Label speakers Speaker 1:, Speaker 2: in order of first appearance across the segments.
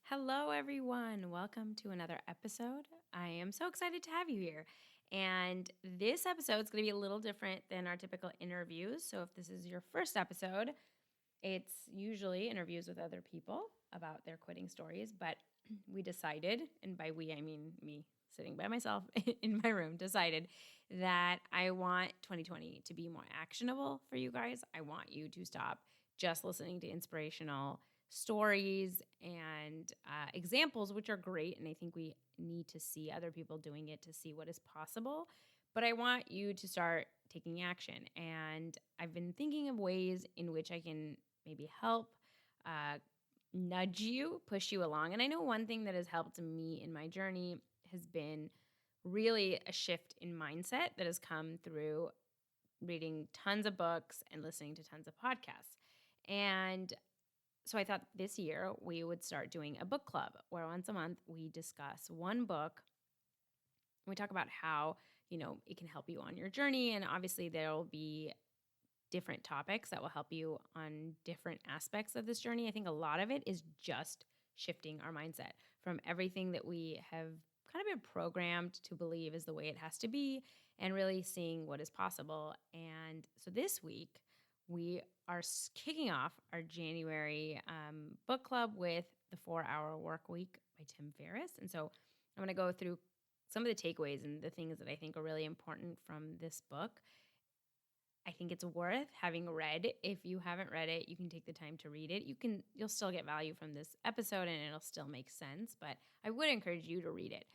Speaker 1: Hello, everyone. Welcome to another episode. I am so excited to have you here. And this episode is going to be a little different than our typical interviews. So, if this is your first episode, it's usually interviews with other people about their quitting stories. But we decided, and by we, I mean me sitting by myself in my room, decided that I want 2020 to be more actionable for you guys. I want you to stop just listening to inspirational stories and examples, which are great. And I think we need to see other people doing it to see what is possible. But I want you to start taking action. And I've been thinking of ways in which I can maybe help nudge you, push you along. And I know one thing that has helped me in my journey has been really a shift in mindset that has come through reading tons of books and listening to tons of podcasts. And so I thought this year we would start doing a book club where once a month we discuss one book. We talk about how, it can help you on your journey. And obviously there will be different topics that will help you on different aspects of this journey. I think a lot of it is just shifting our mindset from everything that we have kind of been programmed to believe is the way it has to be and really seeing what is possible. And so this week, we are kicking off our January book club with The 4-Hour Work Week by Tim Ferriss. And so I'm going to go through some of the takeaways and the things that I think are really important from this book. I think it's worth having read. If you haven't read it, you can take the time to read it. You'll still get value from this episode and it'll still make sense, but I would encourage you to read it.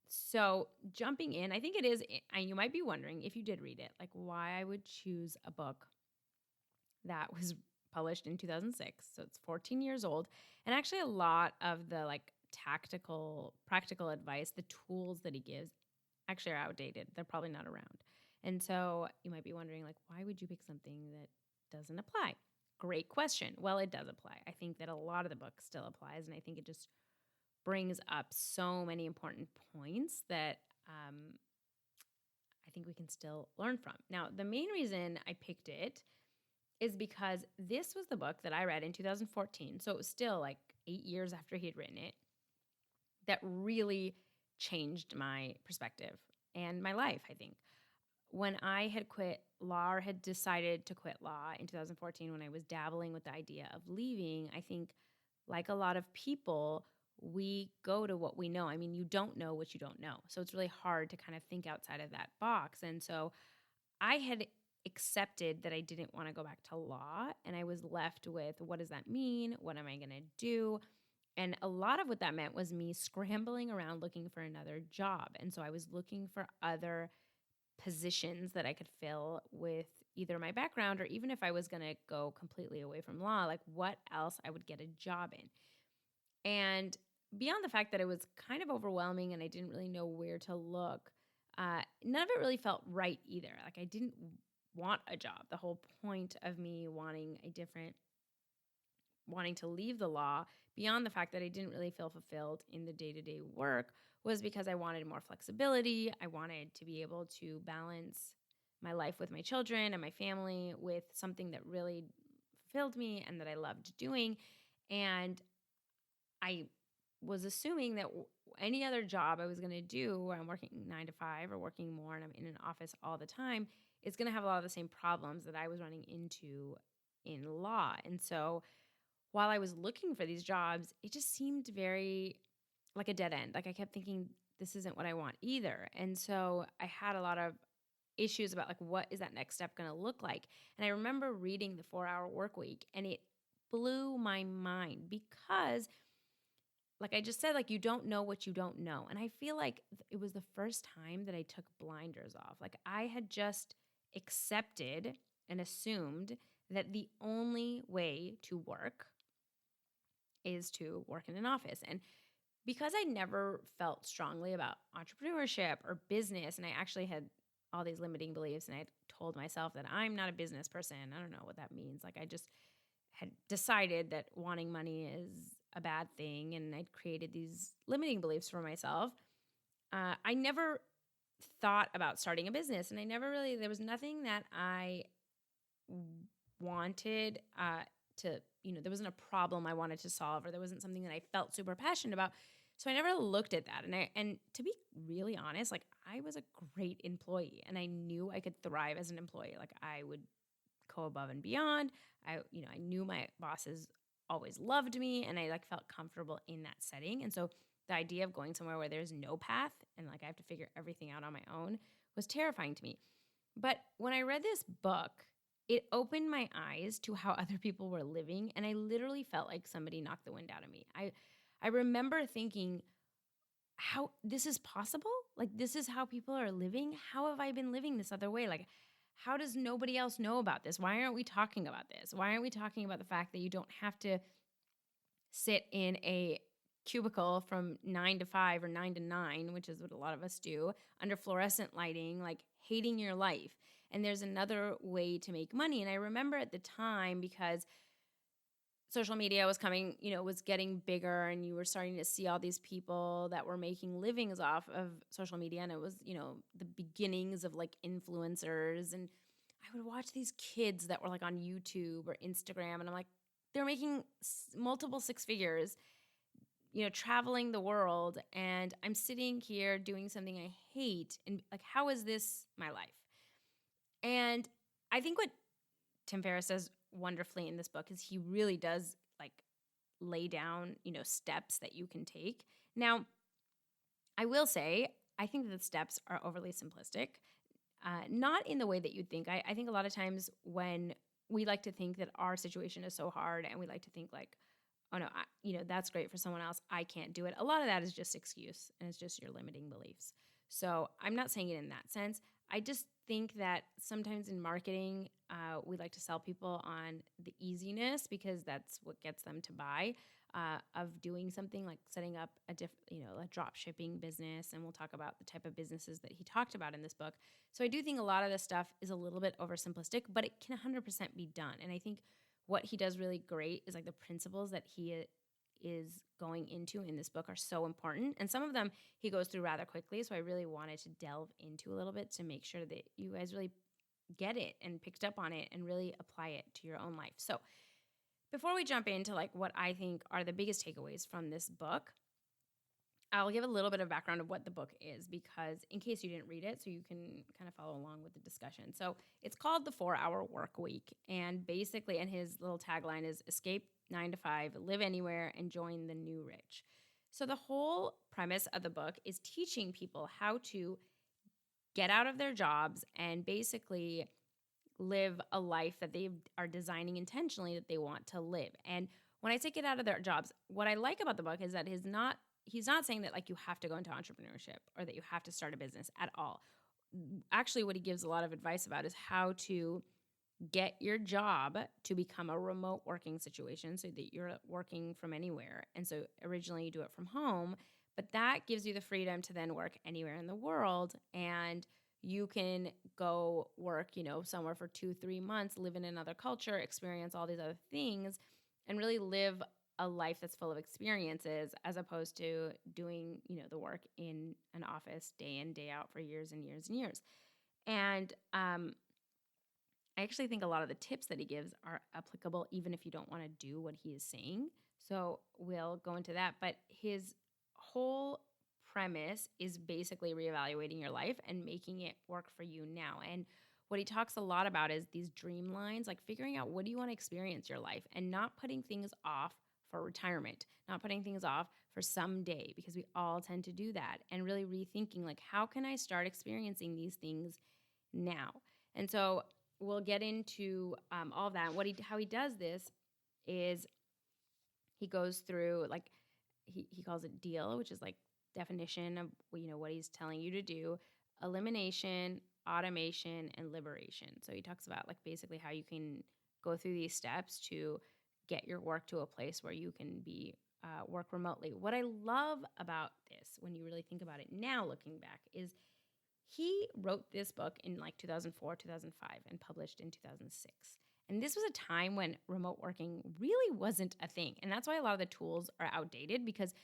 Speaker 1: So jumping in, I think it is, and you might be wondering if you did read it, like why I would choose a book that was published in 2006. So it's 14 years old. And actually a lot of the tactical, practical advice, the tools that he gives actually are outdated. They're probably not around. And so you might be wondering, why would you pick something that doesn't apply? Great question. Well, it does apply. I think that a lot of the book still applies, and I think it just brings up so many important points that I think we can still learn from. Now, the main reason I picked it is because this was the book that I read in 2014. So it was still 8 years after he had written it that really changed my perspective and my life, I think. When I had quit law or had decided to quit law in 2014, when I was dabbling with the idea of leaving, I think like a lot of people, we go to what we know. I mean, you don't know what you don't know. So it's really hard to kind of think outside of that box. And so I had accepted that I didn't want to go back to law, and I was left with, what does that mean? What am I going to do? And a lot of what that meant was me scrambling around looking for another job. And so I was looking for other positions that I could fill with either my background or even if I was going to go completely away from law, what else I would get a job in. And beyond the fact that it was kind of overwhelming and I didn't really know where to look, none of it really felt right either. I didn't want a job. The whole point of me wanting to leave the law, beyond the fact that I didn't really feel fulfilled in the day-to-day work, was because I wanted more flexibility. I wanted to be able to balance my life with my children and my family with something that really fulfilled me and that I loved doing. And I was assuming that any other job I was going to do where I'm working 9 to 5 or working more and I'm in an office all the time is going to have a lot of the same problems that I was running into in law. And so while I was looking for these jobs, it just seemed very like a dead end. I kept thinking, this isn't what I want either. And so I had a lot of issues about what is that next step going to look like. And I remember reading The 4-Hour Work Week, and it blew my mind because I just said, you don't know what you don't know. And I feel like it was the first time that I took blinders off. I had just accepted and assumed that the only way to work is to work in an office. And because I never felt strongly about entrepreneurship or business, and I actually had all these limiting beliefs, and I told myself that I'm not a business person. I don't know what that means. I just had decided that wanting money is a bad thing, and I'd created these limiting beliefs for myself. I never thought about starting a business, and there was nothing that I wanted there wasn't a problem I wanted to solve, or there wasn't something that I felt super passionate about. So I never looked at that. And to be really honest, like I was a great employee and I knew I could thrive as an employee. Like I would go above and beyond. I knew my bosses always loved me and I like felt comfortable in that setting. And so the idea of going somewhere where there's no path and like I have to figure everything out on my own was terrifying to me. But when I read this book, it opened my eyes to how other people were living, and I literally felt like somebody knocked the wind out of me. I remember thinking, how this is possible? Like this is how people are living? How have I been living this other way? Like how does nobody else know about this? Why aren't we talking about this? Why aren't we talking about the fact that you don't have to sit in a cubicle from 9 to 5 or 9 to 9, which is what a lot of us do, under fluorescent lighting, like hating your life? And there's another way to make money. And I remember at the time, because social media was coming, was getting bigger, and you were starting to see all these people that were making livings off of social media. And it was, the beginnings of like influencers. And I would watch these kids that were like on YouTube or Instagram. And I'm like, they're making multiple six figures, traveling the world. And I'm sitting here doing something I hate. And like, how is this my life? And I think what Tim Ferriss says wonderfully in this book is he really does like lay down, steps that you can take. Now, I will say, I think that the steps are overly simplistic, not in the way that you'd think. I think a lot of times when we like to think that our situation is so hard and we like to think like, oh no, that's great for someone else, I can't do it. A lot of that is just excuse, and it's just your limiting beliefs. So I'm not saying it in that sense. I just think that sometimes in marketing, we like to sell people on the easiness because that's what gets them to buy, of doing something like setting up a drop shipping business. And we'll talk about the type of businesses that he talked about in this book. So I do think a lot of this stuff is a little bit oversimplistic, but it can 100% be done. And I think what he does really great is like the principles that he is going into in this book are so important. And some of them he goes through rather quickly. So I really wanted to delve into a little bit to make sure that you guys really get it and picked up on it and really apply it to your own life. So before we jump into like what I think are the biggest takeaways from this book, I'll give a little bit of background of what the book is, because in case you didn't read it, so you can kind of follow along with the discussion. So it's called The 4-Hour Work Week. And basically, and his little tagline is escape 9 to 5, live anywhere, and join the new rich. So the whole premise of the book is teaching people how to get out of their jobs and basically live a life that they are designing intentionally that they want to live. And when I say get out of their jobs, what I like about the book is that he's not saying that like you have to go into entrepreneurship or that you have to start a business at all. Actually, what he gives a lot of advice about is how to get your job to become a remote working situation so that you're working from anywhere. And so originally you do it from home, but that gives you the freedom to then work anywhere in the world. And you can go work, somewhere for 2-3 months, live in another culture, experience all these other things, and really live a life that's full of experiences, as opposed to doing, the work in an office day in, day out for years and years and years. And I actually think a lot of the tips that he gives are applicable even if you don't want to do what he is saying. So we'll go into that. But his whole premise is basically reevaluating your life and making it work for you now. And what he talks a lot about is these dream lines, like figuring out what do you want to experience your life and not putting things off for retirement, not putting things off for someday, because we all tend to do that, and really rethinking like, how can I start experiencing these things now? And so we'll get into all of that. How he does this is he goes through like, he calls it DEAL, which is like definition of, what he's telling you to do, elimination, automation, and liberation. So he talks about like basically how you can go through these steps to get your work to a place where you can be work remotely. What I love about this, when you really think about it now looking back, is he wrote this book in like 2004, 2005, and published in 2006. And this was a time when remote working really wasn't a thing. And that's why a lot of the tools are outdated, because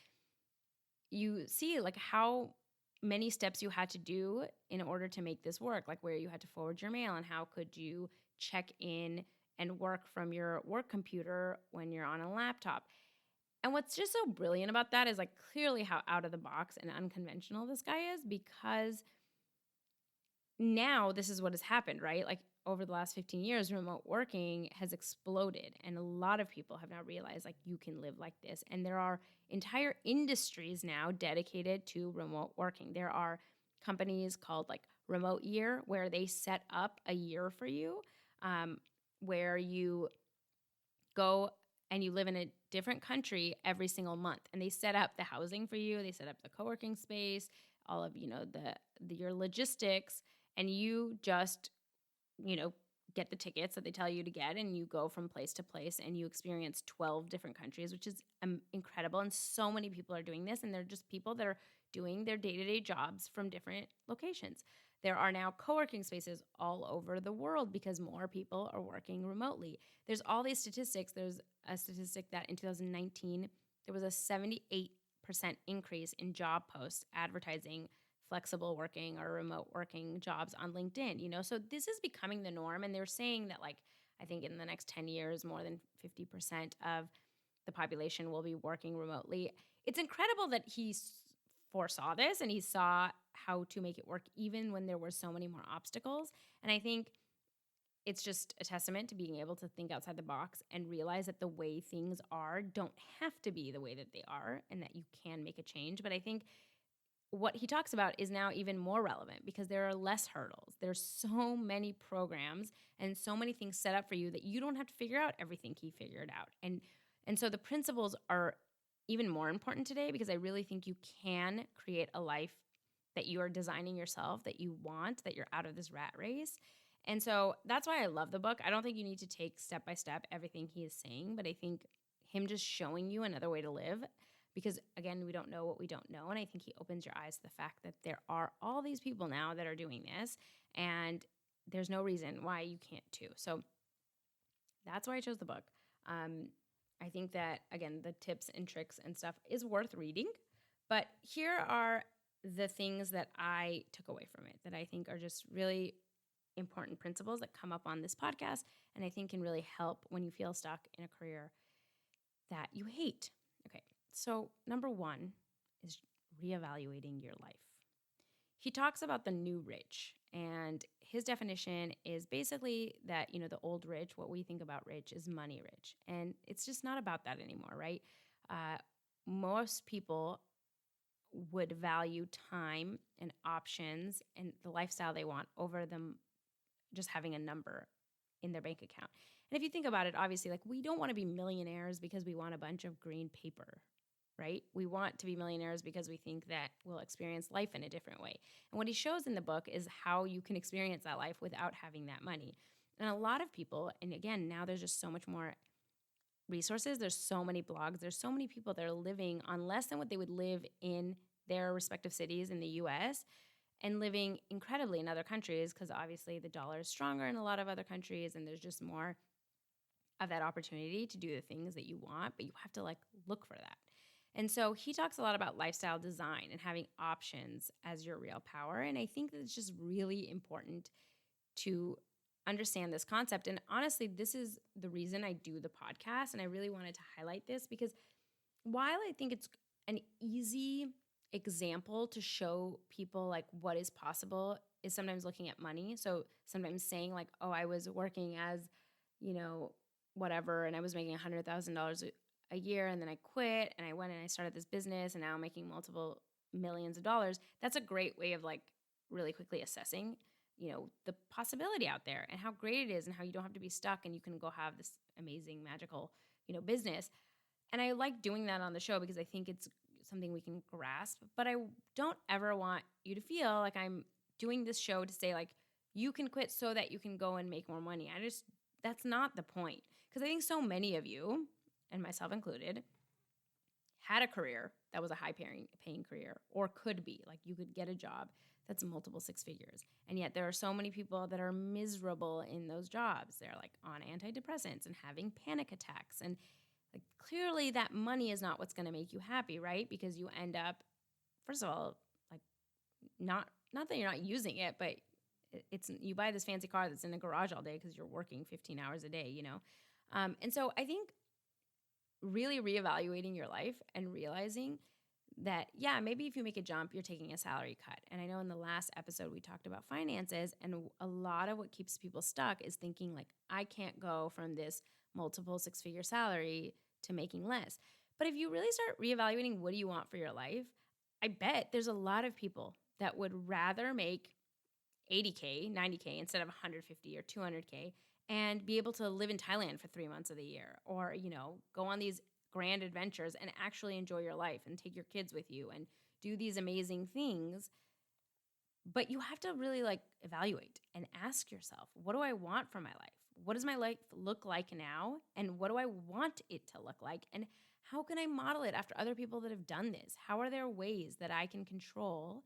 Speaker 1: you see like how many steps you had to do in order to make this work, like where you had to forward your mail and how could you check in and work from your work computer when you're on a laptop. And what's just so brilliant about that is like clearly how out of the box and unconventional this guy is, because now this is what has happened, right? Like over the last 15 years, remote working has exploded. And a lot of people have now realized like you can live like this. And there are entire industries now dedicated to remote working. There are companies called like Remote Year, where they set up a year for you, where you go and you live in a different country every single month, and they set up the housing for you, they set up the co-working space, all of your logistics, and you just get the tickets that they tell you to get, and you go from place to place, and you experience 12 different countries, which is incredible. And so many people are doing this, and they're just people that are doing their day-to-day jobs from different locations. There are now co-working spaces all over the world because more people are working remotely. There's all these statistics. There's a statistic that in 2019, there was a 78% increase in job posts advertising flexible working or remote working jobs on LinkedIn. So this is becoming the norm. And they're saying that, like, I think in the next 10 years, more than 50% of the population will be working remotely. It's incredible that he foresaw this and he saw how to make it work even when there were so many more obstacles. And I think it's just a testament to being able to think outside the box and realize that the way things are don't have to be the way that they are, and that you can make a change. But I think what he talks about is now even more relevant because there are less hurdles. There's so many programs and so many things set up for you that you don't have to figure out everything he figured out. And so the principles are even more important today, because I really think you can create a life that you are designing yourself, that you want, that you're out of this rat race. And so that's why I love the book. I don't think you need to take step by step everything he is saying, but I think him just showing you another way to live, because again, we don't know what we don't know. And I think he opens your eyes to the fact that there are all these people now that are doing this, and there's no reason why you can't too. So that's why I chose the book. I think that, again, the tips and tricks and stuff is worth reading. But here are the things that I took away from it that I think are just really important principles that come up on this podcast, and I think can really help when you feel stuck in a career that you hate. Okay, so number one is reevaluating your life. He talks about the new rich, and his definition is basically that, the old rich, what we think about rich is money rich. And it's just not about that anymore, right? Most people would value time and options and the lifestyle they want over them just having a number in their bank account. And if you think about it, obviously, like, we don't want to be millionaires because we want a bunch of green paper, right? We want to be millionaires because we think that we'll experience life in a different way. And what he shows in the book is how you can experience that life without having that money. And a lot of people, and again, now there's just so much more resources, there's so many blogs, there's so many people that are living on less than what they would live in their respective cities in the US, and living incredibly in other countries, because obviously the dollar is stronger in a lot of other countries, and there's just more of that opportunity to do the things that you want, but you have to look for that. And so he talks a lot about lifestyle design and having options as your real power. And I think that it's just really important to understand this concept. And honestly, this is the reason I do the podcast. And I really wanted to highlight this because while I think it's an easy example to show people what is possible, is sometimes looking at money. So sometimes saying oh, I was working as, whatever, and I was making $100,000 a year, and then I quit and I went and I started this business, and now I'm making multiple millions of dollars. That's a great way of really quickly assessing, the possibility out there and how great it is and how you don't have to be stuck and you can go have this amazing, magical, business. And I like doing that on the show because I think it's something we can grasp, but I don't ever want you to feel like I'm doing this show to say you can quit so that you can go and make more money. That's not the point. Because I think so many of you, and myself included, had a career that was a high-paying career, or could be. You could get a job that's multiple six figures. And yet there are so many people that are miserable in those jobs. They're on antidepressants and having panic attacks. And clearly that money is not what's going to make you happy, right? Because you end up, first of all, not that you're not using it, but It's you buy this fancy car that's in a garage all day because you're working 15 hours a day, And so I think really reevaluating your life and realizing that, yeah, maybe if you make a jump, you're taking a salary cut. And I know in the last episode, we talked about finances, and a lot of what keeps people stuck is thinking like, I can't go from this multiple six-figure salary to making less. But if you really start reevaluating what do you want for your life, I bet there's a lot of people that would rather make 80K, 90K instead of 150 or 200K and be able to live in Thailand for 3 months of the year, or, go on these grand adventures and actually enjoy your life and take your kids with you and do these amazing things. But you have to really evaluate and ask yourself, what do I want for my life? What does my life look like now? And what do I want it to look like? And how can I model it after other people that have done this? How are there ways that I can control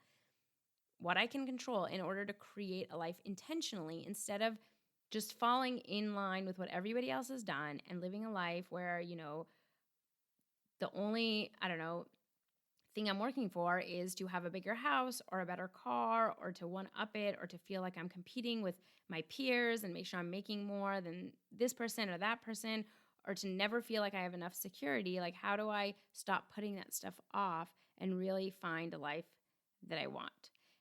Speaker 1: what I can control in order to create a life intentionally instead of just falling in line with what everybody else has done and living a life where, the only, thing I'm working for is to have a bigger house or a better car or to one up it or to feel like I'm competing with my peers and make sure I'm making more than this person or that person, or to never feel like I have enough security. Like, how do I stop putting that stuff off and really find a life that I want?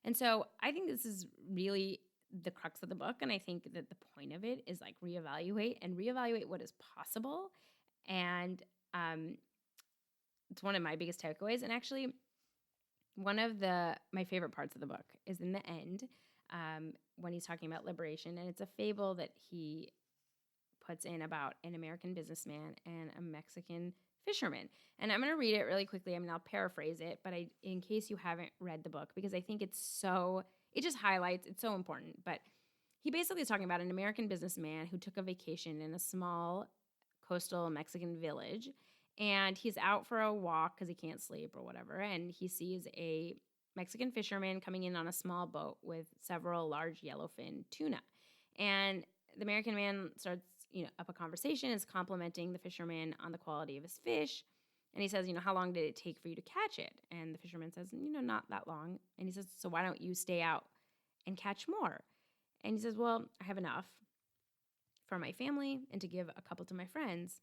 Speaker 1: And so I think this is really the crux of the book. And I think that the point of it is reevaluate what is possible. And it's one of my biggest takeaways. And actually, one of my favorite parts of the book is in the end, when he's talking about liberation. And it's a fable that he puts in about an American businessman and a Mexican fisherman. And I'm going to read it really quickly. I'll paraphrase it, but in case you haven't read the book, because I think it just highlights, it's so important. But he basically is talking about an American businessman who took a vacation in a small coastal Mexican village. And he's out for a walk because he can't sleep or whatever. And he sees a Mexican fisherman coming in on a small boat with several large yellowfin tuna. And the American man starts, up a conversation, is complimenting the fisherman on the quality of his fish. And he says, how long did it take for you to catch it? And the fisherman says, not that long. And he says, so why don't you stay out and catch more? And he says, well, I have enough for my family and to give a couple to my friends.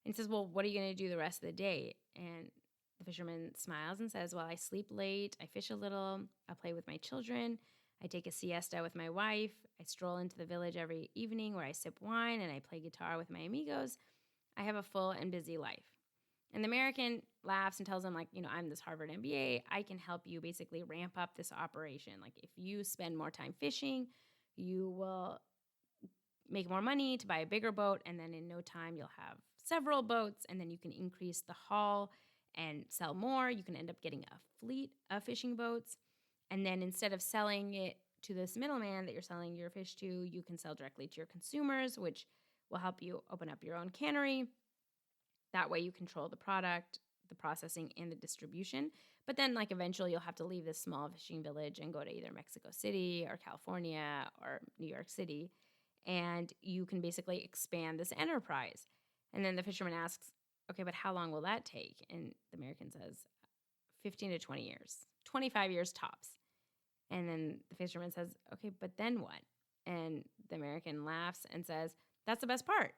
Speaker 1: And he says, well, what are you going to do the rest of the day? And the fisherman smiles and says, well, I sleep late, I fish a little, I play with my children, I take a siesta with my wife, I stroll into the village every evening where I sip wine and I play guitar with my amigos. I have a full and busy life. And the American laughs and tells him, I'm this Harvard MBA. I can help you basically ramp up this operation. Like, if you spend more time fishing, you will make more money to buy a bigger boat. And then in no time, you'll have several boats. And then you can increase the haul and sell more. You can end up getting a fleet of fishing boats. And then instead of selling it to this middleman that you're selling your fish to, you can sell directly to your consumers, which will help you open up your own cannery. That way you control the product, the processing, and the distribution. But then eventually you'll have to leave this small fishing village and go to either Mexico City or California or New York City. And you can basically expand this enterprise. And then the fisherman asks, okay, but how long will that take? And the American says, 15 to 20 years, 25 years tops. And then the fisherman says, okay, but then what? And the American laughs and says, that's the best part.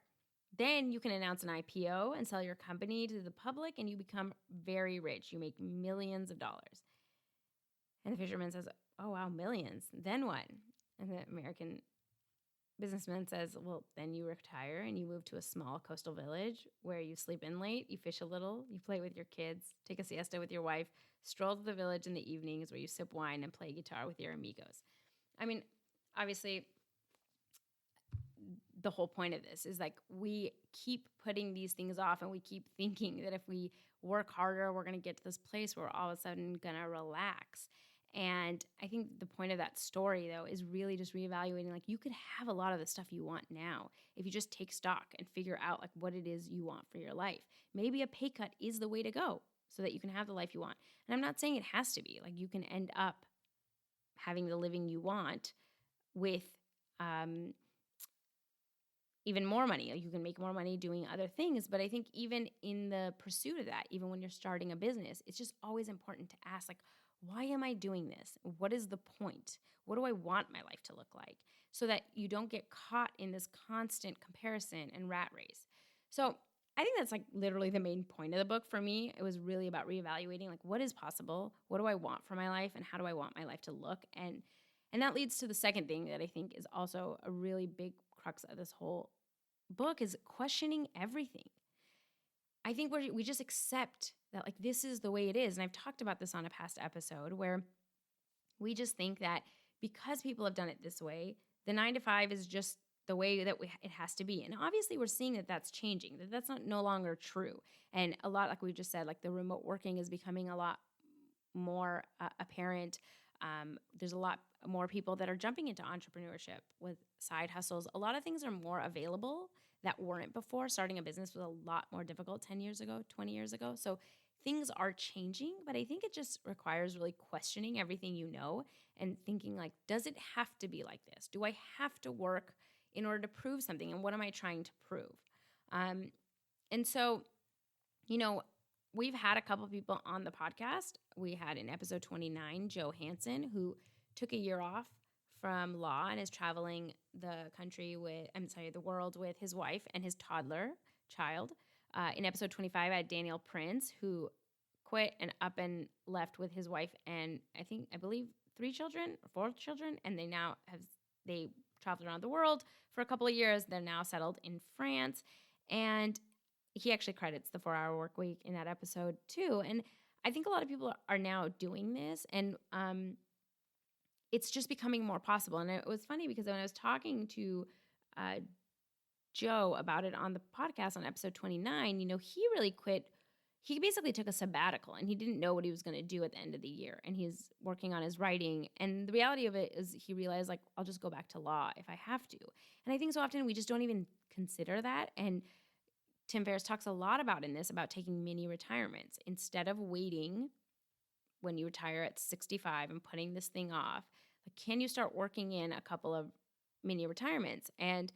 Speaker 1: Then you can announce an IPO and sell your company to the public and you become very rich. You make millions of dollars. And the fisherman says, oh, wow, millions. Then what? And the American businessman says, well, then you retire and you move to a small coastal village where you sleep in late, you fish a little, you play with your kids, take a siesta with your wife, stroll to the village in the evenings where you sip wine and play guitar with your amigos. Obviously, the whole point of this is we keep putting these things off and we keep thinking that if we work harder, we're going to get to this place where we're all of a sudden going to relax. And I think the point of that story, though, is really just reevaluating. You could have a lot of the stuff you want now if you just take stock and figure out what it is you want for your life. Maybe a pay cut is the way to go so that you can have the life you want. And I'm not saying it has to be. You can end up having the living you want with even more money. You can make more money doing other things. But I think even in the pursuit of that, even when you're starting a business, it's just always important to ask, why am I doing this? What is the point? What do I want my life to look like? So that you don't get caught in this constant comparison and rat race. So I think that's like literally the main point of the book for me. It was really about reevaluating, like, what is possible? What do I want for my life? And how do I want my life to look? And that leads to the second thing that I think is also a really big crux of this whole book is questioning everything. I think we just accept that, like, this is the way it is. And I've talked about this on a past episode where we just think that because people have done it this way, the 9 to 5 is just the way that it has to be. And obviously we're seeing that that's changing, that that's no longer true. And a lot, like we just said, like the remote working is becoming a lot more apparent. There's a lot more people that are jumping into entrepreneurship with side hustles. A lot of things are more available that weren't before. Starting a business was a lot more difficult 10 years ago, 20 years ago. So things are changing, but I think it just requires really questioning everything you know and thinking like, does it have to be like this? Do I have to work in order to prove something? And what am I trying to prove? And so, you know, we've had a couple people on the podcast. We had in episode 29, Joe Hansen, who took a year off from law and is traveling the world with his wife and his toddler child. In episode 25, I had Daniel Prince, who quit and up and left with his wife and I believe 3 children or 4 children. And they traveled around the world for a couple of years. They're now settled in France. And he actually credits the 4-hour work week in that episode too. And I think a lot of people are now doing this, and it's just becoming more possible. And it was funny because when I was talking to Joe about it on the podcast on episode 29, he really quit. He basically took a sabbatical and he didn't know what he was going to do at the end of the year. And he's working on his writing. And the reality of it is he realized, like, I'll just go back to law if I have to. And I think so often we just don't even consider that. And Tim Ferriss talks a lot about taking mini retirements. Instead of waiting when you retire at 65 and putting this thing off, like, can you start working in a couple of mini retirements? And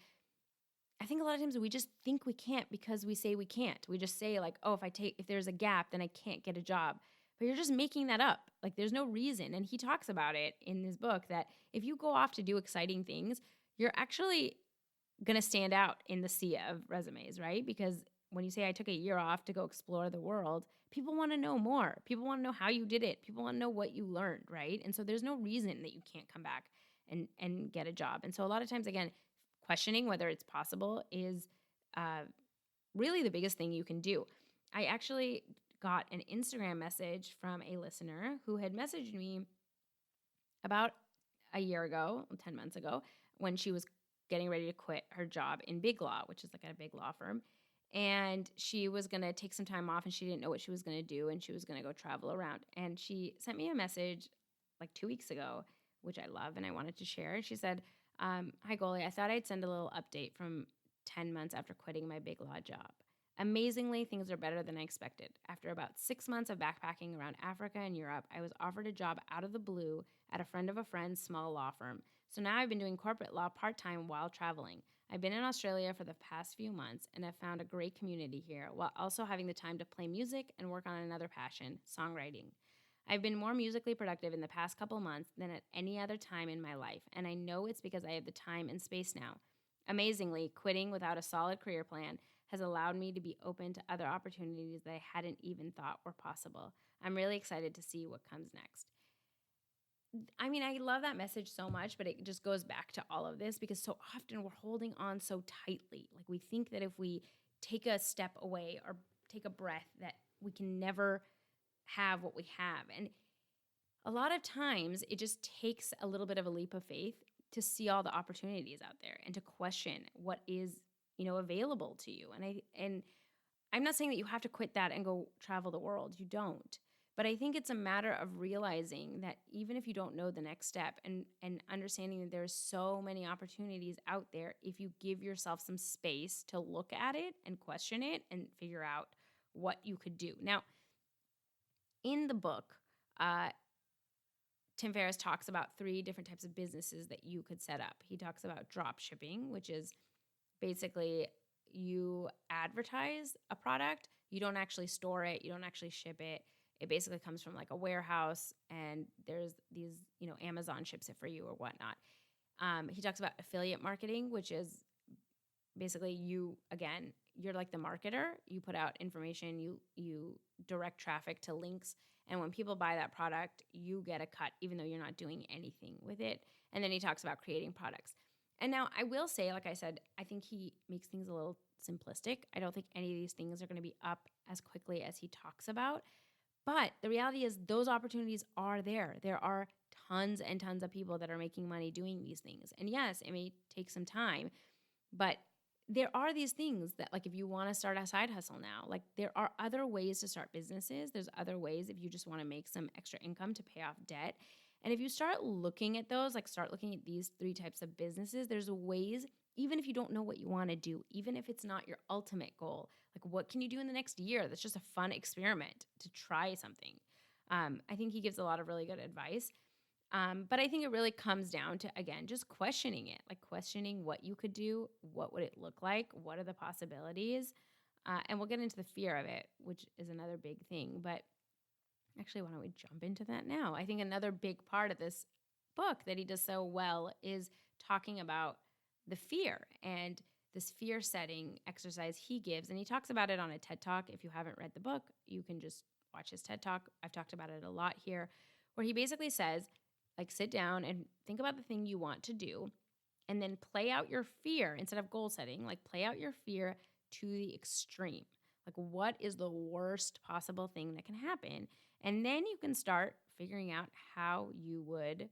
Speaker 1: I think a lot of times we just think we can't because we say we can't. We just say like, oh, if there's a gap, then I can't get a job. But you're just making that up. Like, there's no reason. And he talks about it in his book that if you go off to do exciting things, you're actually going to stand out in the sea of resumes, right? Because when you say I took a year off to go explore the world, people want to know more. People want to know how you did it. People want to know what you learned, right? And so there's no reason that you can't come back and get a job. And so a lot of times, again, questioning whether it's possible is really the biggest thing you can do. I actually got an Instagram message from a listener who had messaged me about a year ago, 10 months ago, when she was getting ready to quit her job in Big Law, which is like a big law firm. And she was going to take some time off and she didn't know what she was going to do. And she was going to go travel around. And she sent me a message like 2 weeks ago, which I love and I wanted to share. She said, hi, Goalie. I thought I'd send a little update from 10 months after quitting my Big Law job. Amazingly, things are better than I expected. After about 6 months of backpacking around Africa and Europe, I was offered a job out of the blue at a friend of a friend's small law firm. So now I've been doing corporate law part-time while traveling. I've been in Australia for the past few months and have found a great community here while also having the time to play music and work on another passion, songwriting. I've been more musically productive in the past couple months than at any other time in my life, and I know it's because I have the time and space now. Amazingly, quitting without a solid career plan has allowed me to be open to other opportunities that I hadn't even thought were possible. I'm really excited to see what comes next. I mean, I love that message so much, but it just goes back to all of this because so often we're holding on so tightly. Like, we think that if we take a step away or take a breath that we can never have what we have. And a lot of times it just takes a little bit of a leap of faith to see all the opportunities out there and to question what is, available to you. And I'm not saying that you have to quit that and go travel the world. You don't. But I think it's a matter of realizing that even if you don't know the next step and understanding that there's so many opportunities out there, if you give yourself some space to look at it and question it and figure out what you could do. Now, in the book, Tim Ferriss talks about 3 different types of businesses that you could set up. He talks about drop shipping, which is basically you advertise a product, you don't actually store it, you don't actually ship it. it basically comes from like a warehouse and there's these, Amazon ships it for you or whatnot. He talks about affiliate marketing, which is basically you're like the marketer. You put out information, you direct traffic to links, and when people buy that product, you get a cut even though you're not doing anything with it. And then he talks about creating products. And now I will say, like I said, I think he makes things a little simplistic. I don't think any of these things are going to be up as quickly as he talks about. But the reality is those opportunities are there. There are tons and tons of people that are making money doing these things. And yes, it may take some time, but there are these things that, like, if you want to start a side hustle now, like, there are other ways to start businesses. There's other ways if you just want to make some extra income to pay off debt. And if you start looking at those, like start looking at these 3 types of businesses, there's ways, even if you don't know what you want to do, even if it's not your ultimate goal, like what can you do in the next year that's just a fun experiment to try something. I think he gives a lot of really good advice. But I think it really comes down to, again, just questioning it, like questioning what you could do, what would it look like, what are the possibilities, and we'll get into the fear of it, which is another big thing. But actually, why don't we jump into that now? I think another big part of this book that he does so well is talking about the fear and this fear setting exercise he gives. And he talks about it on a TED Talk. If you haven't read the book, you can just watch his TED Talk. I've talked about it a lot here, where he basically says, like, sit down and think about the thing you want to do and then play out your fear instead of goal setting, like play out your fear to the extreme. Like, what is the worst possible thing that can happen? And then you can start figuring out how you would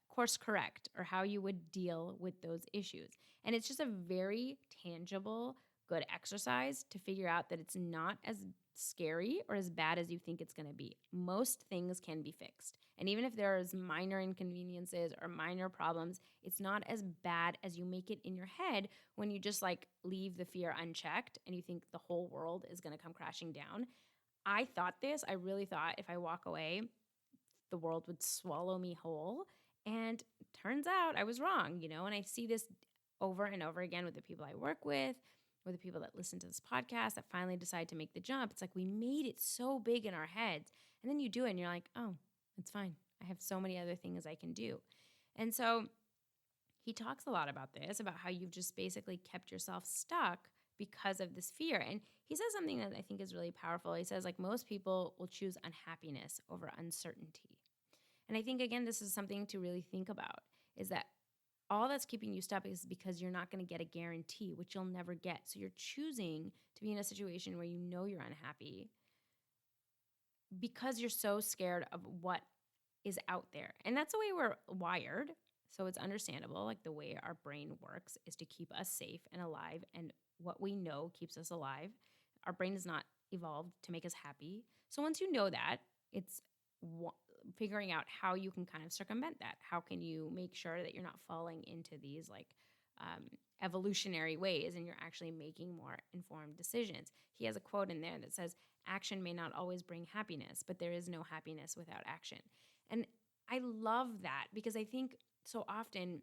Speaker 1: course correct or how you would deal with those issues. And it's just a very tangible, good exercise to figure out that it's not as scary or as bad as you think it's going to be. Most things can be fixed. And even if there's minor inconveniences or minor problems, it's not as bad as you make it in your head when you just like leave the fear unchecked and you think the whole world is going to come crashing down. I really thought if I walk away, the world would swallow me whole. And turns out I was wrong, and I see this over and over again with the people I work with, or the people that listen to this podcast that finally decide to make the jump. It's like we made it so big in our heads. And then you do it and you're like, oh, it's fine. I have so many other things I can do. And so he talks a lot about this, about how you've just basically kept yourself stuck because of this fear. And he says something that I think is really powerful. He says, like, most people will choose unhappiness over uncertainty. And I think, again, this is something to really think about, is that all that's keeping you stuck is because you're not going to get a guarantee, which you'll never get. So you're choosing to be in a situation where you know you're unhappy because you're so scared of what is out there. And that's the way we're wired. So it's understandable. Like, the way our brain works is to keep us safe and alive. And what we know keeps us alive. Our brain is not evolved to make us happy. So once you know that, it's figuring out how you can kind of circumvent that. How can you make sure that you're not falling into these like evolutionary ways and you're actually making more informed decisions? He has a quote in there that says, action may not always bring happiness, but there is no happiness without action. And I love that because I think so often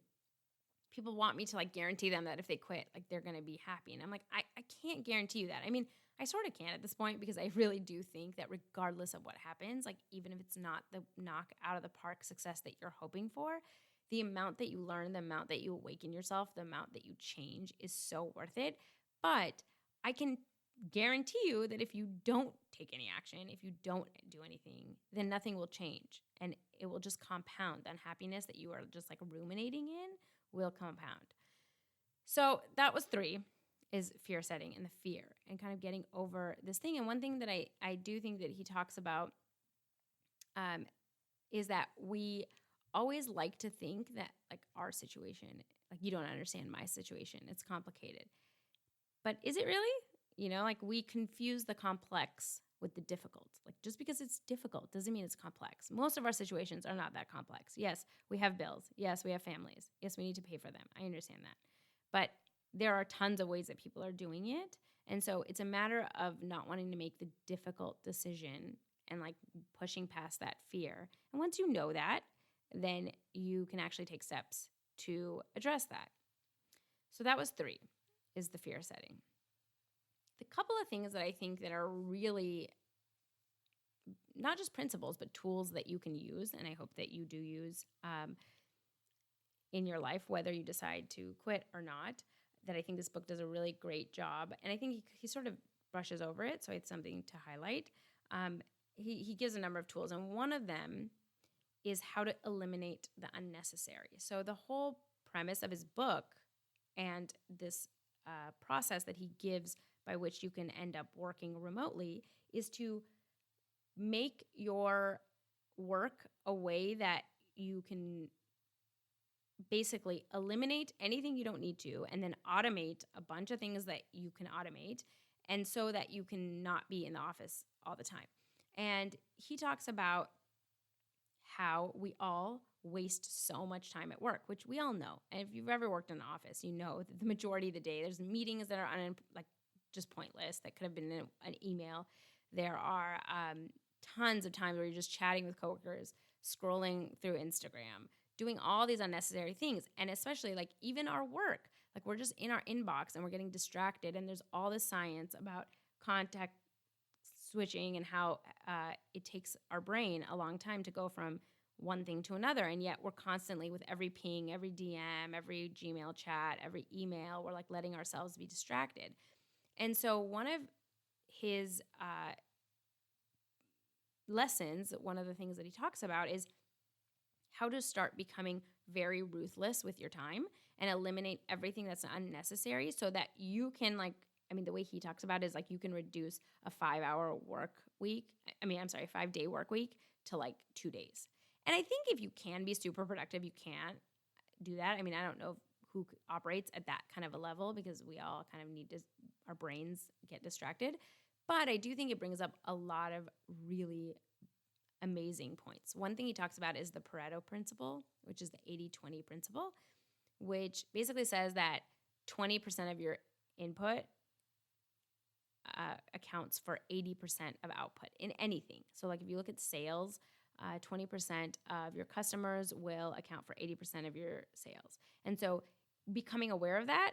Speaker 1: people want me to like guarantee them that if they quit, like they're going to be happy. And I'm like, I can't guarantee you that. I mean, I sort of can at this point because I really do think that regardless of what happens, like even if it's not the knock out of the park success that you're hoping for, the amount that you learn, the amount that you awaken yourself, the amount that you change is so worth it. But I can guarantee you that if you don't take any action, if you don't do anything, then nothing will change. And it will just compound. The unhappiness that you are just like ruminating in will compound. So that was 3. Is fear setting and the fear and kind of getting over this thing. And one thing that I do think that he talks about is that we always like to think that like our situation, like you don't understand my situation, it's complicated. But is it really? Like we confuse the complex with the difficult. Like just because it's difficult doesn't mean it's complex. Most of our situations are not that complex. Yes, we have bills. Yes, we have families. Yes, we need to pay for them. I understand that. But there are tons of ways that people are doing it. And so it's a matter of not wanting to make the difficult decision and like pushing past that fear. And once you know that, then you can actually take steps to address that. So that was 3, is the fear setting. The couple of things that I think that are really not just principles, but tools that you can use. And I hope that you do use in your life, whether you decide to quit or not, that I think this book does a really great job. And I think he sort of brushes over it. So it's something to highlight. He gives a number of tools, and one of them is how to eliminate the unnecessary. So the whole premise of his book and this process that he gives by which you can end up working remotely is to make your work a way that you can basically eliminate anything you don't need to, and then automate a bunch of things that you can automate, and so that you can not be in the office all the time. And he talks about how we all waste so much time at work, which we all know. And if you've ever worked in an office, you know that the majority of the day there's meetings that are just pointless, that could have been an email. There are tons of times where you're just chatting with coworkers, scrolling through Instagram, doing all these unnecessary things. And especially like even our work, like we're just in our inbox and we're getting distracted. And there's all this science about context switching and how it takes our brain a long time to go from one thing to another. And yet we're constantly, with every ping, every DM, every Gmail chat, every email, we're like letting ourselves be distracted. And so one of his lessons, one of the things that he talks about is how to start becoming very ruthless with your time and eliminate everything that's unnecessary, so that you can the way he talks about it is like you can reduce a 5-day work week to like 2 days. And I think if you can be super productive, you can do that. I mean, I don't know who operates at that kind of a level, because we all kind of need to, our brains get distracted. But I do think it brings up a lot of really amazing points. One thing he talks about is the Pareto principle, which is the 80-20 principle, which basically says that 20% of your input accounts for 80% of output in anything. So like if you look at sales, 20% of your customers will account for 80% of your sales. And so becoming aware of that,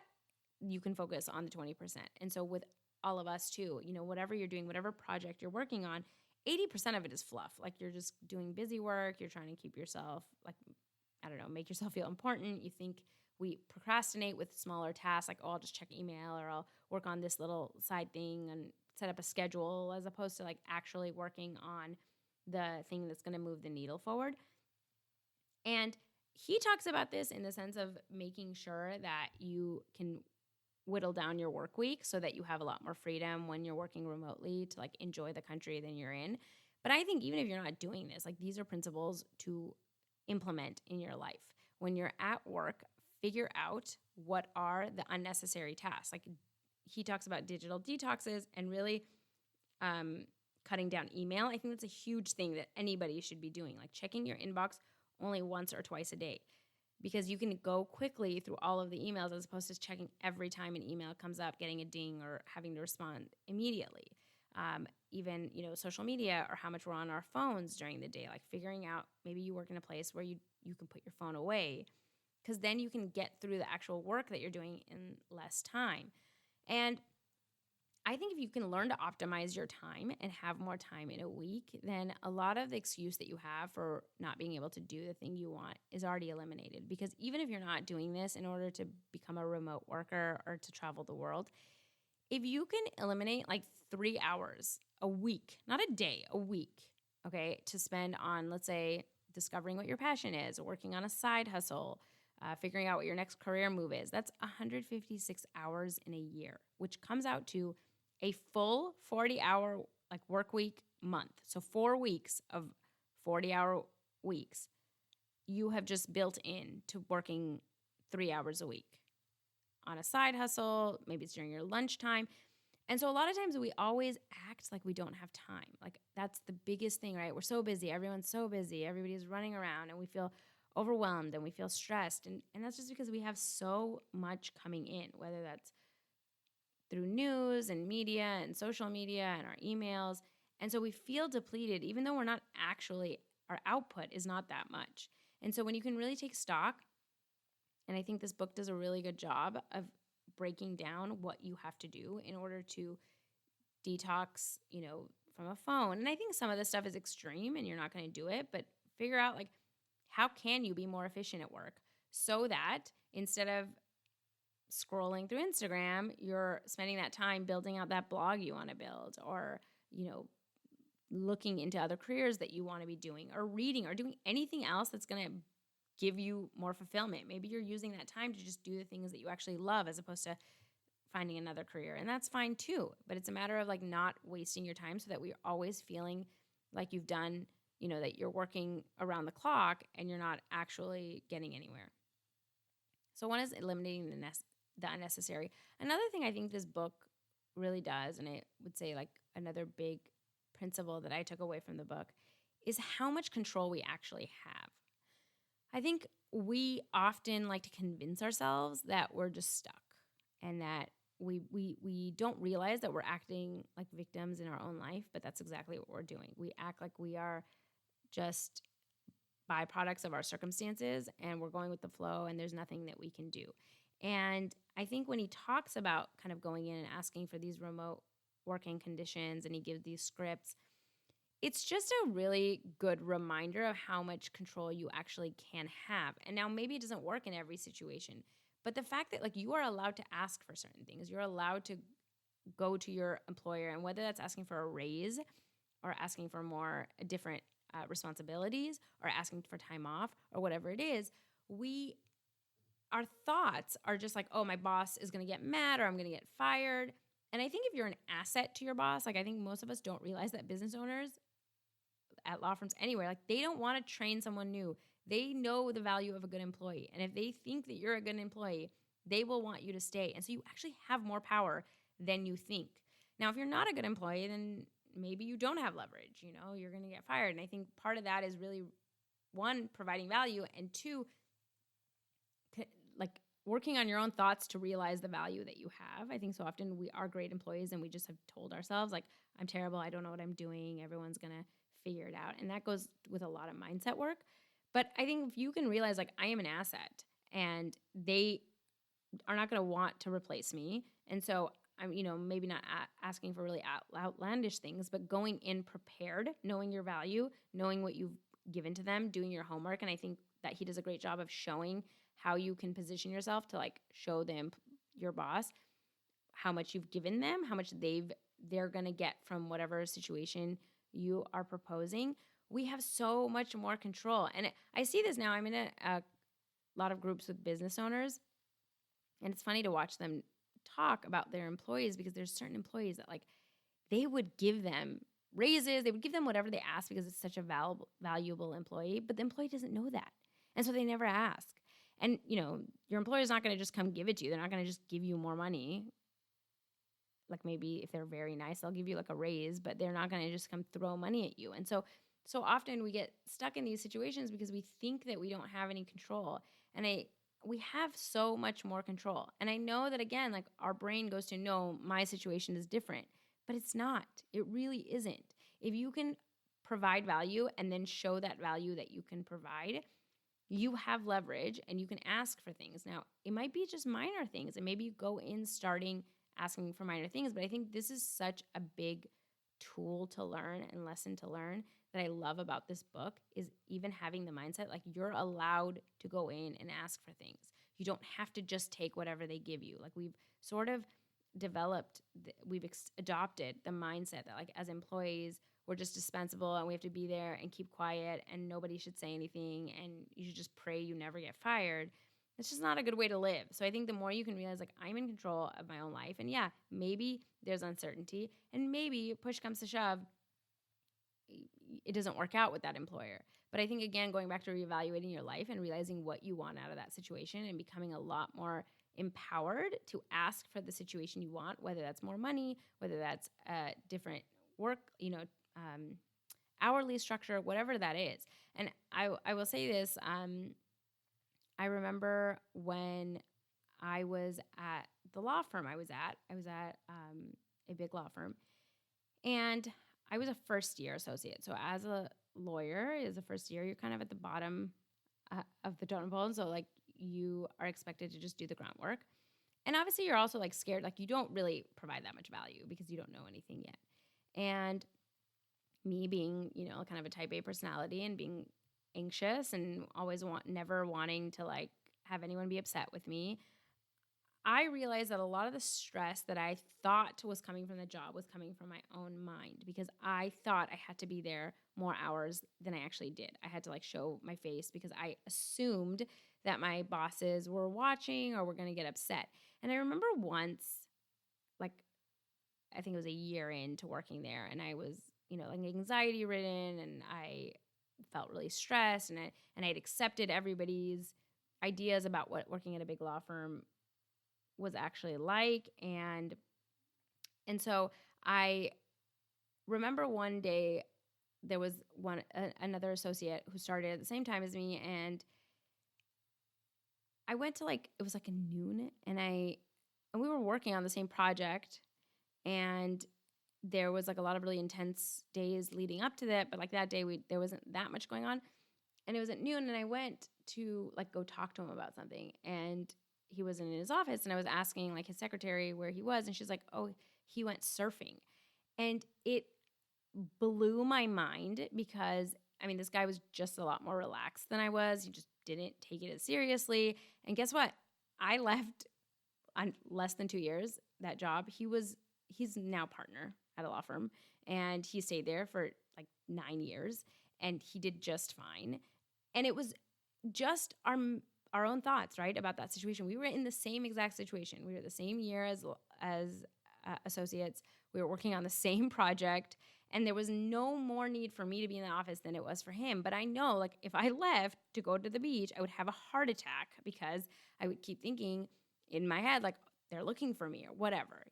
Speaker 1: you can focus on the 20%. And so with all of us too, whatever you're doing, whatever project you're working on, 80% of it is fluff. Like you're just doing busy work. You're trying to keep yourself make yourself feel important. You think we procrastinate with smaller tasks, like, I'll just check email, or I'll work on this little side thing and set up a schedule, as opposed to like actually working on the thing that's going to move the needle forward. And he talks about this in the sense of making sure that you can whittle down your work week so that you have a lot more freedom when you're working remotely to like enjoy the country that you're in. But I think even if you're not doing this, like these are principles to implement in your life. When you're at work, figure out what are the unnecessary tasks. Like he talks about digital detoxes and really cutting down email. I think that's a huge thing that anybody should be doing, like checking your inbox only once or twice a day, because you can go quickly through all of the emails as opposed to checking every time an email comes up, getting a ding, or having to respond immediately. Even, social media, or how much we're on our phones during the day, like figuring out, maybe you work in a place where you can put your phone away, because then you can get through the actual work that you're doing in less time. And I think if you can learn to optimize your time and have more time in a week, then a lot of the excuse that you have for not being able to do the thing you want is already eliminated. Because even if you're not doing this in order to become a remote worker or to travel the world, if you can eliminate like 3 hours a week, not a day, a week, okay, to spend on, let's say, discovering what your passion is, working on a side hustle, figuring out what your next career move is, that's 156 hours in a year, which comes out to a full 40-hour like work week month. So 4 weeks of 40-hour weeks, you have just built in to working 3 hours a week on a side hustle. Maybe it's during your lunchtime. And so a lot of times we always act like we don't have time. Like that's the biggest thing, right? We're so busy. Everyone's so busy. Everybody's running around, and we feel overwhelmed and we feel stressed. And that's just because we have so much coming in, whether that's through news and media and social media and our emails. And so we feel depleted, even though we're not actually, our output is not that much. And so when you can really take stock, and I think this book does a really good job of breaking down what you have to do in order to detox, from a phone. And I think some of this stuff is extreme and you're not going to do it, but figure out like how can you be more efficient at work so that instead of scrolling through Instagram, you're spending that time building out that blog you want to build, or, looking into other careers that you want to be doing, or reading, or doing anything else that's going to give you more fulfillment. Maybe you're using that time to just do the things that you actually love as opposed to finding another career. And that's fine too. But it's a matter of like not wasting your time so that we're always feeling like you've done, that you're working around the clock and you're not actually getting anywhere. So one is eliminating the unnecessary. Another thing I think this book really does, and I would say like another big principle that I took away from the book, is how much control we actually have. I think we often like to convince ourselves that we're just stuck and that we don't realize that we're acting like victims in our own life, but that's exactly what we're doing. We act like we are just byproducts of our circumstances and we're going with the flow and there's nothing that we can do. And I think when he talks about kind of going in and asking for these remote working conditions and he gives these scripts, it's just a really good reminder of how much control you actually can have. And now maybe it doesn't work in every situation, but the fact that like you are allowed to ask for certain things, you're allowed to go to your employer, and whether that's asking for a raise or asking for more different responsibilities or asking for time off or whatever it is, our thoughts are just like, oh, my boss is going to get mad or I'm going to get fired. And I think if you're an asset to your boss, like I think most of us don't realize that business owners at law firms anywhere, like they don't want to train someone new. They know the value of a good employee. And if they think that you're a good employee, they will want you to stay. And so you actually have more power than you think. Now, if you're not a good employee, then maybe you don't have leverage, you're going to get fired. And I think part of that is really, one, providing value, and two, like working on your own thoughts to realize the value that you have. I think so often we are great employees and we just have told ourselves like, I'm terrible, I don't know what I'm doing, everyone's going to figure it out. And that goes with a lot of mindset work. But I think if you can realize like I am an asset and they are not going to want to replace me. And so I'm, maybe not asking for really outlandish things, but going in prepared, knowing your value, knowing what you've given to them, doing your homework. And I think that he does a great job of showing how you can position yourself to like show them, your boss, how much you've given them, how much they're going to get from whatever situation you are proposing. We have so much more control. And I see this now. I'm in a lot of groups with business owners, and it's funny to watch them talk about their employees, because there's certain employees that like they would give them raises, they would give them whatever they ask because it's such a valuable employee, but the employee doesn't know that. And so they never ask. And, your employer's not going to just come give it to you. They're not going to just give you more money. Like maybe if they're very nice, they'll give you like a raise, but they're not going to just come throw money at you. And so often we get stuck in these situations because we think that we don't have any control. And we have so much more control. And I know that, again, like our brain goes to, no, my situation is different, but it's not. It really isn't. If you can provide value and then show that value that you can provide, you have leverage and you can ask for things. Now, it might be just minor things, and maybe you go in starting asking for minor things, but I think this is such a big tool to learn and lesson to learn that I love about this book, is even having the mindset like you're allowed to go in and ask for things. You don't have to just take whatever they give you. Like we've sort of adopted the mindset that like as employees, we're just dispensable and we have to be there and keep quiet and nobody should say anything and you should just pray you never get fired. It's just not a good way to live. So I think the more you can realize like I'm in control of my own life, and yeah, maybe there's uncertainty and maybe push comes to shove, it doesn't work out with that employer. But I think, again, going back to reevaluating your life and realizing what you want out of that situation and becoming a lot more empowered to ask for the situation you want, whether that's more money, whether that's a different work, hourly structure, whatever that is. And I will say this, I remember when I was at the law firm I was at a big law firm, and I was a first-year associate. So as a lawyer, as a first year, you're kind of at the bottom of the totem pole. So like you are expected to just do the groundwork. And obviously you're also like scared, like you don't really provide that much value because you don't know anything yet. And me being, kind of a type A personality and being anxious and always never wanting to like have anyone be upset with me, I realized that a lot of the stress that I thought was coming from the job was coming from my own mind, because I thought I had to be there more hours than I actually did. I had to like show my face because I assumed that my bosses were watching or were going to get upset. And I remember once, like, I think it was a year into working there, and I was, like anxiety ridden, and I felt really stressed, and I had accepted everybody's ideas about what working at a big law firm was actually like. And so I remember one day there was another associate who started at the same time as me, and I went to like, it was like a noon, and we were working on the same project, and there was like a lot of really intense days leading up to that, but like that day there wasn't that much going on, and it was at noon, and I went to like go talk to him about something, and he was in his office, and I was asking like his secretary where he was, and she's like, "Oh, he went surfing." And it blew my mind because I mean, this guy was just a lot more relaxed than I was. He just didn't take it as seriously. And guess what? I left on less than 2 years that job. He's now partner at a law firm, and he stayed there for like 9 years, and he did just fine. And it was just our own thoughts, right, about that situation. We were in the same exact situation. We were the same year as associates. We were working on the same project, and there was no more need for me to be in the office than it was for him. But I know, like, if I left to go to the beach, I would have a heart attack because I would keep thinking in my head, like, they're looking for me or whatever,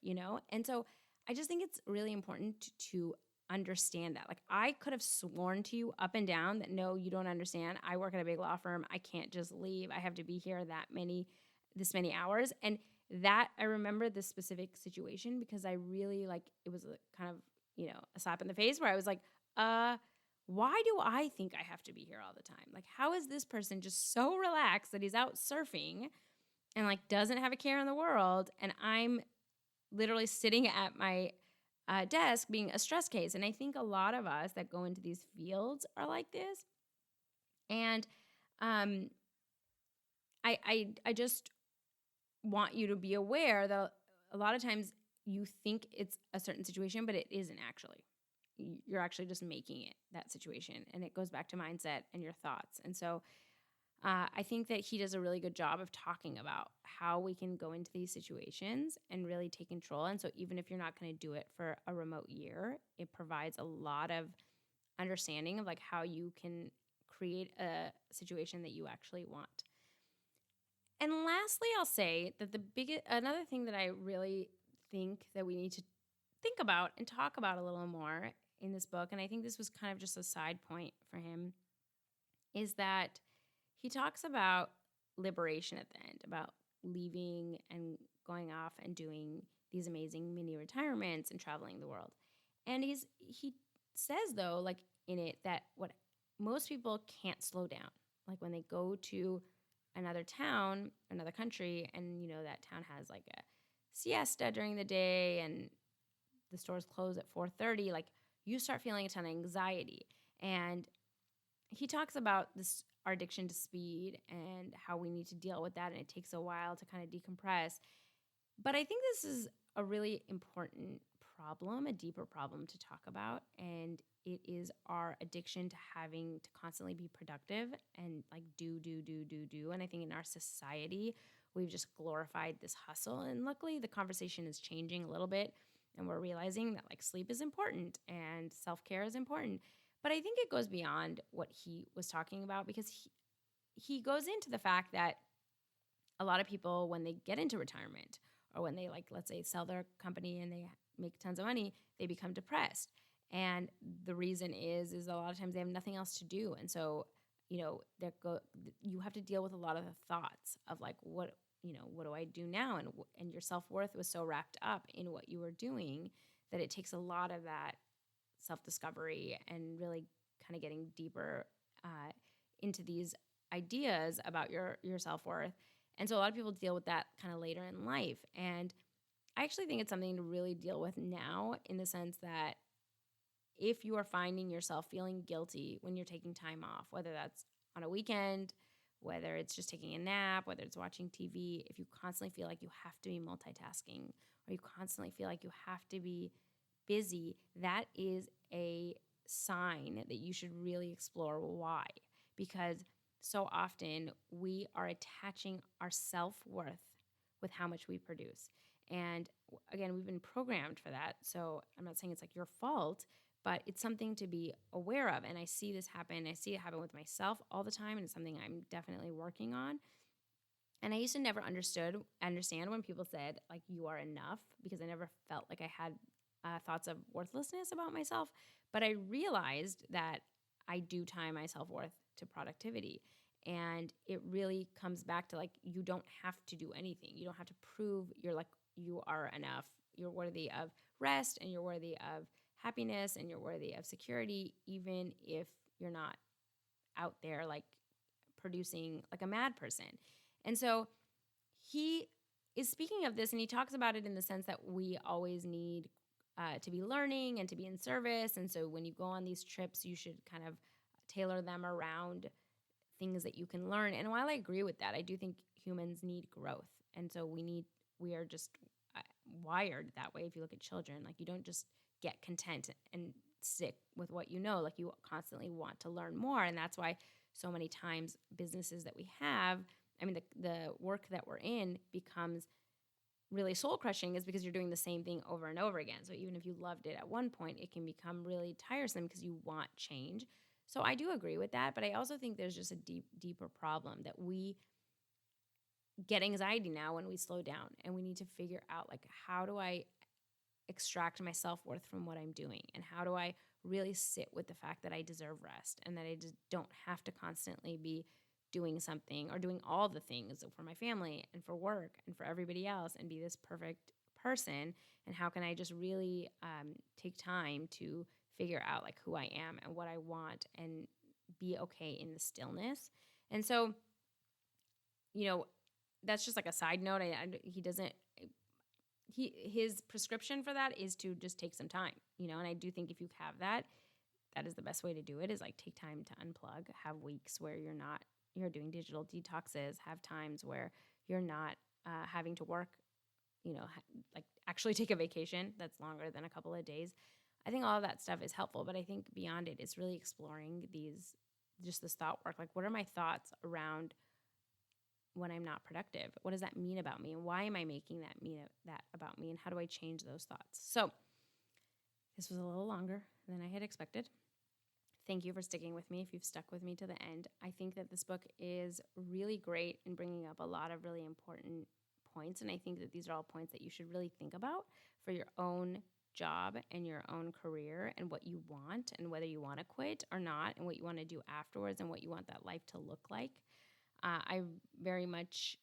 Speaker 1: And so I just think it's really important to understand that. Like, I could have sworn to you up and down that, no, you don't understand. I work at a big law firm. I can't just leave. I have to be here this many hours. And that, I remember this specific situation because I really it was a kind of, a slap in the face where I was like, why do I think I have to be here all the time? Like, how is this person just so relaxed that he's out surfing and like doesn't have a care in the world, and I'm literally sitting at my desk being a stress case? And I think a lot of us that go into these fields are like this. And I just want you to be aware that a lot of times you think it's a certain situation, but it isn't actually. You're actually just making it that situation. And it goes back to mindset and your thoughts. And so I think that he does a really good job of talking about how we can go into these situations and really take control. And so even if you're not going to do it for a remote year, it provides a lot of understanding of like how you can create a situation that you actually want. And lastly, I'll say that another thing that I really think that we need to think about and talk about a little more in this book, and I think this was kind of just a side point for him, is that he talks about liberation at the end, about leaving and going off and doing these amazing mini retirements and traveling the world. And he says, though, like in it, that what most people can't slow down. Like when they go to another town, another country, and that town has like a siesta during the day and the stores close at 4:30, like you start feeling a ton of anxiety. And he talks about our addiction to speed and how we need to deal with that, and it takes a while to kind of decompress. But I think this is a really important problem, a deeper problem to talk about, and it is our addiction to having to constantly be productive and like do. And I think in our society, we've just glorified this hustle, and luckily the conversation is changing a little bit, and we're realizing that like sleep is important and self-care is important. But I think it goes beyond what he was talking about, because he goes into the fact that a lot of people, when they get into retirement or when they let's say sell their company and they make tons of money, they become depressed. And the reason is a lot of times they have nothing else to do. And so, you have to deal with a lot of the thoughts of like, what do I do now? And your self-worth was so wrapped up in what you were doing that it takes a lot of that self-discovery and really kind of getting deeper into these ideas about your self-worth. And so a lot of people deal with that kind of later in life. And I actually think it's something to really deal with now, in the sense that if you are finding yourself feeling guilty when you're taking time off, whether that's on a weekend, whether it's just taking a nap, whether it's watching TV, if you constantly feel like you have to be multitasking or you constantly feel like you have to be busy, that is a sign that you should really explore why. Because so often we are attaching our self-worth with how much we produce. And again, we've been programmed for that. So I'm not saying it's like your fault, but it's something to be aware of. And I see this happen. I see it happen with myself all the time. And it's something I'm definitely working on. And I used to never understand when people said, like, you are enough, because I never felt like I had thoughts of worthlessness about myself. But I realized that I do tie my self-worth to productivity. And it really comes back to, like, you don't have to do anything. You don't have to prove you are enough. You're worthy of rest, and you're worthy of happiness, and you're worthy of security, even if you're not out there like producing like a mad person. And so he is speaking of this, and he talks about it in the sense that we always need to be learning and to be in service. And so when you go on these trips, you should kind of tailor them around things that you can learn. And while I agree with that, I do think humans need growth. And so we are just wired that way. If you look at children, like, you don't just get content and stick with what you know, like, you constantly want to learn more. And that's why so many times businesses that we have, I mean, the work that we're in becomes really soul crushing, is because you're doing the same thing over and over again. So even if you loved it at one point, it can become really tiresome because you want change. So I do agree with that, but I also think there's just a deeper problem that we get anxiety now when we slow down, and we need to figure out, like, how do I extract my self-worth from what I'm doing, and how do I really sit with the fact that I deserve rest and that I just don't have to constantly be doing something or doing all the things for my family and for work and for everybody else and be this perfect person. And how can I just really take time to figure out, like, who I am and what I want, and be okay in the stillness. And so, that's just like a side note. His prescription for that is to just take some time, and I do think if you have that is the best way to do it, is like take time to unplug, have weeks where you're doing digital detoxes, have times where you're not having to work, like actually take a vacation that's longer than a couple of days. I think all of that stuff is helpful, but I think beyond it, it's really exploring this thought work. Like, what are my thoughts around when I'm not productive? What does that mean about me? And why am I making that mean that about me? And how do I change those thoughts? So this was a little longer than I had expected. Thank you for sticking with me if you've stuck with me to the end. I think that this book is really great in bringing up a lot of really important points. And I think that these are all points that you should really think about for your own job and your own career, and what you want, and whether you want to quit or not, and what you want to do afterwards, and what you want that life to look like. I very much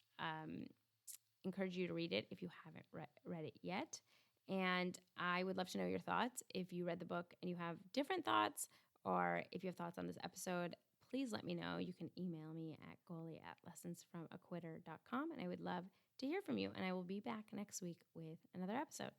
Speaker 1: encourage you to read it if you haven't read it yet. And I would love to know your thoughts. If you read the book and you have different thoughts, or if you have thoughts on this episode, please let me know. You can email me at goalie@lessonsfromaquitter.com, and I would love to hear from you. And I will be back next week with another episode.